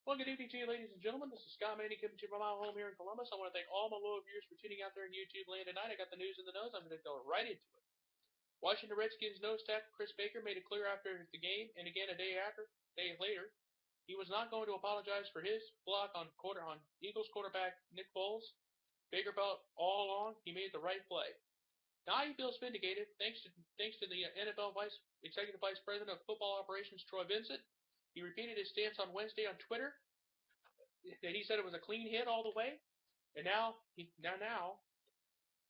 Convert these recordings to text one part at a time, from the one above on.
Well, good evening to you, ladies and gentlemen. This is Scott Manning coming to you from my home here in Columbus. I want to thank all my loyal viewers for tuning out there in YouTube land tonight. I got the news in the nose. I'm going to go right into it. Washington Redskins nose tackle Chris Baker made it clear after the game, and again a day later, he was not going to apologize for his block on Eagles quarterback Nick Foles. Baker felt all along he made the right play. Now he feels vindicated thanks to the NFL Executive Vice President of Football Operations Troy Vincent. He repeated his stance on Wednesday on Twitter that he said it was a clean hit all the way, and now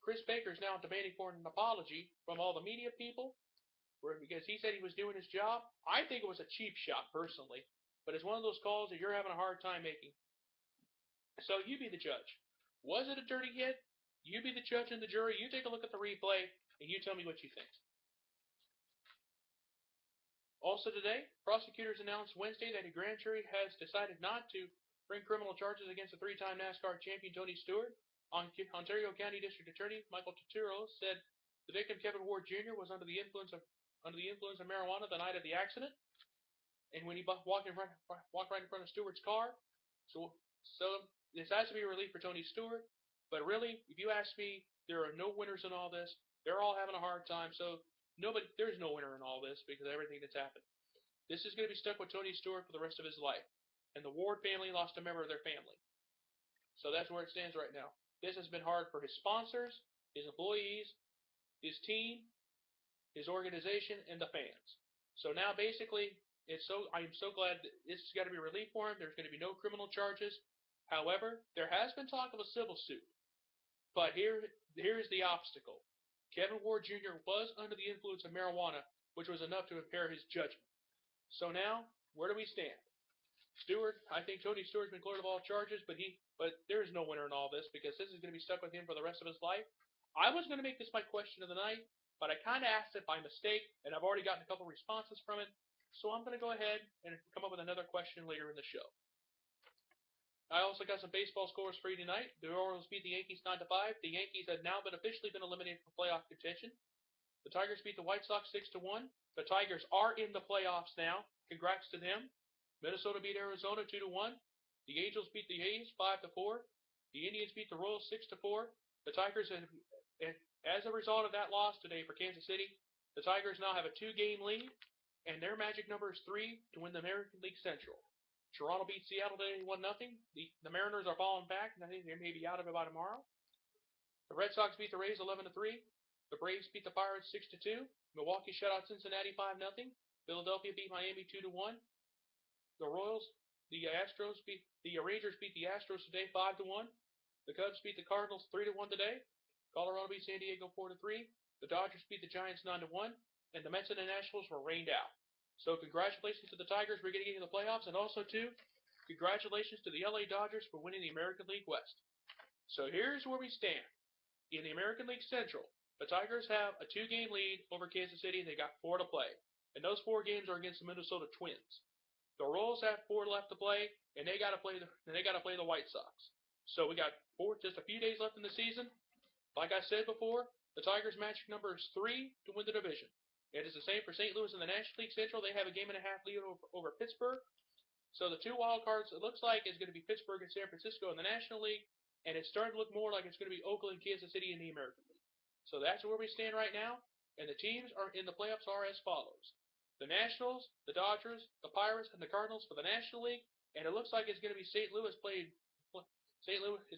Chris Baker is now demanding for an apology from all the media people because he said he was doing his job. I think it was a cheap shot personally, but it's one of those calls that you're having a hard time making. So you be the judge. Was it a dirty hit? You be the judge and the jury. You take a look at the replay and you tell me what you think. Also today, prosecutors announced Wednesday that a grand jury has decided not to bring criminal charges against the three-time NASCAR champion Tony Stewart. Ontario County District Attorney Michael Turturro said the victim Kevin Ward Jr. was under the influence of marijuana the night of the accident, and when he walked right in front of Stewart's car. So this has to be a relief for Tony Stewart. But really, if you ask me, there are no winners in all this. They're all having a hard time. So there's no winner in all this because of everything that's happened. This is going to be stuck with Tony Stewart for the rest of his life. And the Ward family lost a member of their family. So that's where it stands right now. This has been hard for his sponsors, his employees, his team, his organization, and the fans. So now basically, I am so glad that this has got to be relief for him. There's going to be no criminal charges. However, there has been talk of a civil suit. But here is the obstacle. Kevin Ward Jr. was under the influence of marijuana, which was enough to impair his judgment. So now, where do we stand? I think Tony Stewart's been cleared of all charges, but there is no winner in all this because this is going to be stuck with him for the rest of his life. I was going to make this my question of the night, but I kind of asked it by mistake, and I've already gotten a couple responses from it. So I'm going to go ahead and come up with another question later in the show. I also got some baseball scores for you tonight. The Orioles beat the Yankees 9-5. The Yankees have now officially been eliminated from playoff contention. The Tigers beat the White Sox 6-1. The Tigers are in the playoffs now. Congrats to them. Minnesota beat Arizona 2-1. The Angels beat the A's 5-4. The Indians beat the Royals 6-4. The Tigers, as a result of that loss today for Kansas City, the Tigers now have a 2-game lead, and their magic number is 3 to win the American League Central. Toronto beat Seattle today 1-0. The Mariners are falling back, and I think they may be out of it by tomorrow. The Red Sox beat the Rays 11-3. The Braves beat the Pirates 6-2. Milwaukee shut out Cincinnati 5-0. Philadelphia beat Miami 2-1. The Rangers beat the Astros today 5-1. The Cubs beat the Cardinals 3-1 today. Colorado beat San Diego 4-3. The Dodgers beat the Giants 9-1, and the Mets and the Nationals were rained out. So congratulations to the Tigers for getting into the playoffs, and also congratulations to the LA Dodgers for winning the American League West. So here's where we stand. In the American League Central, the Tigers have a 2-game lead over Kansas City, and they got 4 to play. And those 4 games are against the Minnesota Twins. The Royals have 4 left to play, and they got to play the White Sox. So we got just a few days left in the season. Like I said before, the Tigers' magic number is 3 to win the division. It is the same for St. Louis in the National League Central. They have a 1.5 lead over Pittsburgh. So the 2 wild cards, it looks like, is going to be Pittsburgh and San Francisco in the National League, and it's starting to look more like it's going to be Oakland, Kansas City in the American League. So that's where we stand right now, and the teams are in the playoffs are as follows. The Nationals, the Dodgers, the Pirates, and the Cardinals for the National League, and it looks like it's going to be St. Louis. It's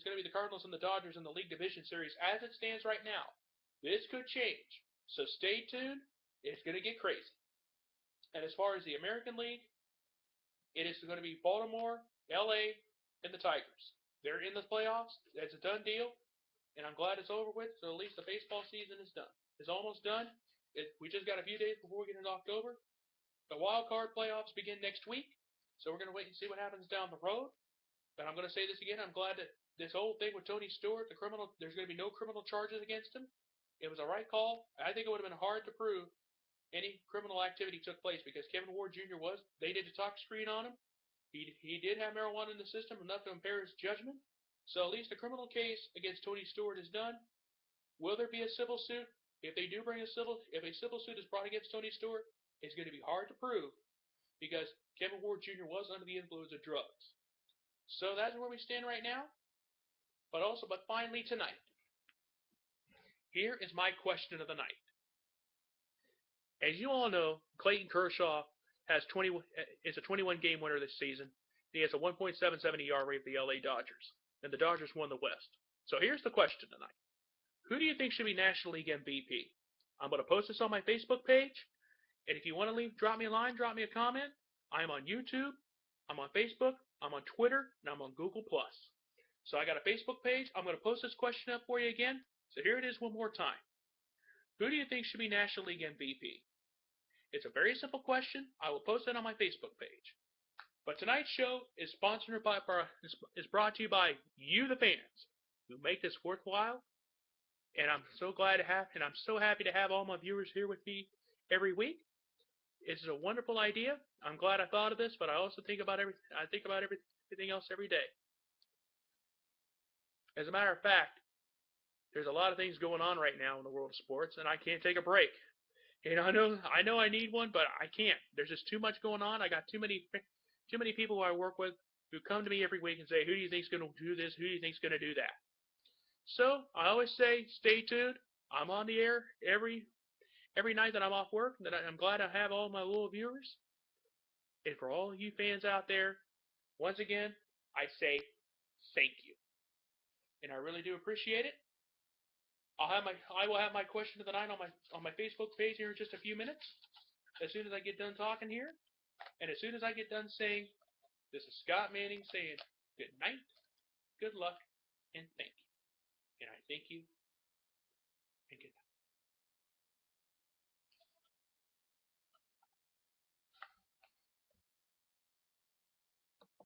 going to be the Cardinals and the Dodgers in the League Division Series as it stands right now. This could change, so stay tuned. It's going to get crazy. And as far as the American League, it is going to be Baltimore, LA, and the Tigers. They're in the playoffs. That's a done deal, and I'm glad it's over with, so at least the baseball season is done. It's almost done. We just got a few days before we get into October. The wild card playoffs begin next week, so we're going to wait and see what happens down the road. But I'm going to say this again. I'm glad that this whole thing with Tony Stewart, there's going to be no criminal charges against him. It was a right call. I think it would have been hard to prove any criminal activity took place because Kevin Ward Jr. they did a talk screen on him. He did have marijuana in the system, enough to impair his judgment. So at least the criminal case against Tony Stewart is done. Will there be a civil suit? If a civil suit is brought against Tony Stewart, it's going to be hard to prove because Kevin Ward Jr. was under the influence of drugs. So that's where we stand right now. But finally tonight, here is my question of the night. As you all know, Clayton Kershaw is a 21 game winner this season. He has a 1.77 ERA for the LA Dodgers, and the Dodgers won the West. So here's the question tonight. Who do you think should be National League MVP? I'm going to post this on my Facebook page, and if you want to drop me a line, drop me a comment. I'm on YouTube, I'm on Facebook, I'm on Twitter, and I'm on Google+. So I got a Facebook page. I'm going to post this question up for you again. So here it is one more time. Who do you think should be National League MVP? It's a very simple question. I will post it on my Facebook page. But tonight's show is brought to you by you, the fans, who make this worthwhile. And I'm so happy to have all my viewers here with me every week. It's a wonderful idea. I'm glad I thought of this, but I also think about everything else every day. As a matter of fact, there's a lot of things going on right now in the world of sports, and I can't take a break. And I know I need one, but I can't. There's just too much going on. I got too many people who I work with who come to me every week and say, who do you think's going to do this? Who do you think's going to do that? So I always say, stay tuned. I'm on the air every night that I'm off work. That I'm glad I have all my little viewers. And for all you fans out there, once again, I say thank you. And I really do appreciate it. I will have my question of the night on my Facebook page here in just a few minutes. As soon as I get done talking here, and as soon as I get done saying, this is Scott Manning saying good night, good luck, and thank you. And I thank you, and good night.